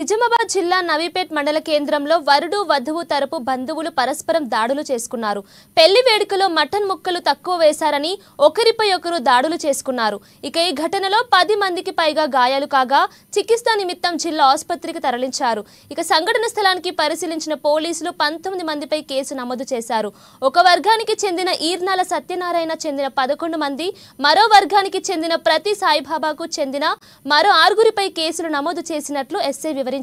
నిజామాబాద్ జిల్లా నవీపేట్ మండల కేంద్రంలో వరుడు వధువు తరపు బంధువులు పరస్పరం దాడులు చేసుకున్నారు. పెళ్లి వేడుకలో మటన్ ముక్కలు తక్కువ వేశారని ఒకరిపై ఒకరు దాడులు చేసుకున్నారు. ఇక ఈ ఘటనలో 10 మందికి పైగా గాయాలు కాగా చికిత్స నిమిత్తం జిల్లా ఆసుపత్రికి తరలించారు. ఇక సంఘటన స్థలానికి పరిశీలించిన పోలీసులు 19 మందిపై కేసు నమోదు చేశారు. ఒక వర్గానికి చెందిన ఈర్నాల సత్యనారాయణ చెందిన 11 మంది, మరో వర్గానికి చెందిన ప్రతి సాయిబాబాకు చెందిన మరో 6గురిపై కేసులు నమోదు చేసినట్లు ఎస్ఐ వివరించారు.